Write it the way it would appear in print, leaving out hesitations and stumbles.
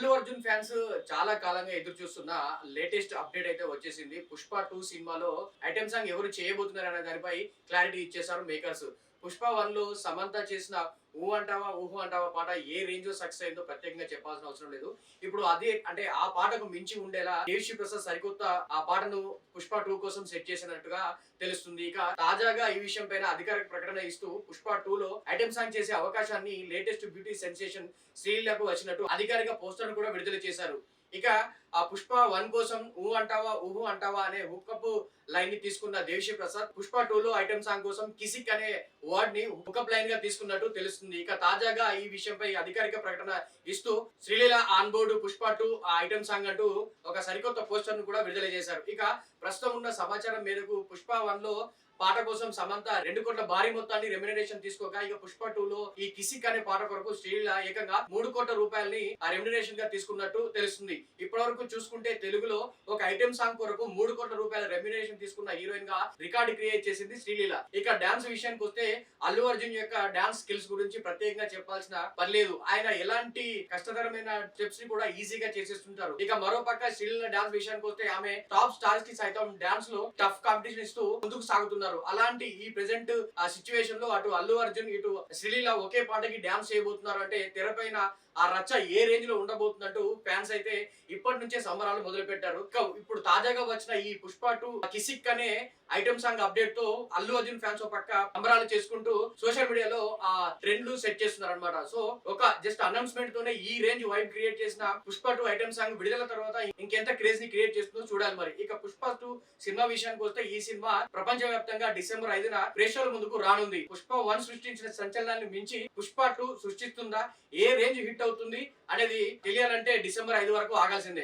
Allu Arjun fans చాలా కాలంగా ఎదురు చూస్తున్న లేటెస్ట్ అప్డేట్ అయితే వచ్చేసింది. 'పుష్ప 2' సినిమాలో ఐటెమ్ సాంగ్ ఎవరు చేయబోతున్నారు అనే దానిపై క్లారిటీ ఇచ్చేశారు మేకర్స్. 'పుష్ప 1'లో సమంత చేసిన 'ఊ అంటావా ఊహు అంటావా' పాట ఏ రేంజ్‌లో సక్సెస్ అయిందో ప్రత్యేకంగా చెప్పాల్సిన అవసరం లేదు. ఇప్పుడు అదే అంటే ఆ పాటకు మించి ఉండేలా దేవిశ్రీ ప్రసాద్ సరికొత్త ఆ పాటను 'పుష్ప 2' కోసం సెట్ చేసినట్టుగా తెలుస్తుంది. ఇక తాజాగా ఈ విషయం పైన అధికారిక ప్రకటన ఇస్తూ 'పుష్ప 2'లో ఐటెమ్ సాంగ్ చేసే అవకాశాన్ని లేటెస్ట్ బ్యూటీ సెన్సేషన్ శ్రీలీలకు వచ్చినట్టు అధికారిక పోస్టర్‌ను కూడా విడుదల చేశారు. ఇక ఆ 'పుష్ప 1' కోసం 'ఊ అంటావా ఊహు అంటావా' అనే హుకప్ లైన్‌ని తీసుకున్న దేవిశ్రీ ప్రసాద్ 'పుష్ప 2'లో ఐటెమ్ సాంగ్ కోసం 'కిసిక్' అనే వర్డ్‌ని హుకప్ లైన్‌గా తీసుకున్నట్టు తెలుస్తుంది. ఇక తాజాగా ఈ విషయంపై అధికారిక ప్రకటన ఇస్తూ శ్రీలీల ఆన్ బోర్డ్ 'పుష్ప 2' ఆ ఐటెమ్ సాంగ్ అంటూ ఒక సరికొత్త పోస్టర్‌ను కూడా విడుదల చేశారు. ఇక ప్రస్తుతం ఉన్న సమాచారం మేరకు 'పుష్ప 1'లో పాట కోసం సమంత 2 కోట్ల భారీ మొత్తాన్ని రెమ్యునరేషన్ తీసుకోగా, ఇక 'పుష్ప 2'లో ఈ 'కిసిక్' అనే పాట కొరకు శ్రీలీల ఏకంగా 3 కోట్ల రూపాయలని ఆ రెమ్యునరేషన్ గా తీసుకున్నట్టు తెలుస్తుంది. ఇప్పటివరకు చూసుకుంటే తెలుగులో ఒక ఐటెం సాంగ్ కొరకు 3 కోట్ల రూపాయల రెమ్యునరేషన్ తీసుకున్న హీరోయిన్ గా రికార్డు క్రియేట్ చేసింది శ్రీలీల. ఇక డాన్స్ విషయానికి వస్తే అల్లు అర్జున్ యొక్క డాన్స్ స్కిల్స్ గురించి ప్రత్యేకంగా చెప్పాల్సిన పని లేదు. ఆయన ఎలాంటి కష్టతరమైన స్టెప్స్ ని కూడా ఈజీగా చేసేస్తుంటారు. ఇక మరో పక్క శ్రీలీల డాన్స్ విషయానికి వస్తే ఆమె టాప్ స్టార్స్ కి సైతం డాన్స్ లో టఫ్ కాంపిటీషన్ ఇస్తూ ముందుకు సాగుతున్నారు. అలాంటి ఈ ప్రెసెంట్ ఆ సిచ్యువేషన్ లో అటు అల్లు అర్జున్ ఇటు శ్రీలీల ఒకే పాటకి డాన్స్ చేయబోతున్నారు అంటే తెరపైన ఆ రచ్చ ఏ రేంజ్ లో ఉండబోతున్నట్టు ఫ్యాన్స్ అయితే ఇప్పటి నుంచే సంబరాలు మొదలు పెట్టారు. ఇప్పుడు తాజాగా వచ్చిన ఈ 'పుష్ప 2' 'కిసిక్' అనే ఐటమ్ సాంగ్ అప్డేట్ తో అల్లు అర్జున్ ఫ్యాన్స్ పక్క సంబరాలు చేసుకుంటూ సోషల్ మీడియాలో ఆ ట్రెండ్లు సెట్ చేస్తున్నారు అనమాట. సో ఒక జస్ట్ అనౌన్స్మెంట్ తోనే ఈ రేంజ్ వైబ్ క్రియేట్ చేసిన 'పుష్ప 2' ఐటమ్ సాంగ్ విడుదల తర్వాత ఇంకెంత క్రేజ్ ని క్రియేట్ చేస్తుందో చూడాలి మరి. ఇక 'పుష్ప 2' సినిమా విషయానికి వస్తే ఈ సినిమా ప్రపంచవ్యాప్తంగా డిసెంబర్ 5న ప్రేక్షకుల ముందుకు రానుంది. 'పుష్ప 1' సృష్టించిన సంచలనాన్ని మించి 'పుష్ప 2' సృష్టిస్తుందా, ఏ రేంజ్ హిట్ అవుతుంది అనేది తెలియాలంటే డిసెంబర్ 5 వరకు ఆగాల్సిందే.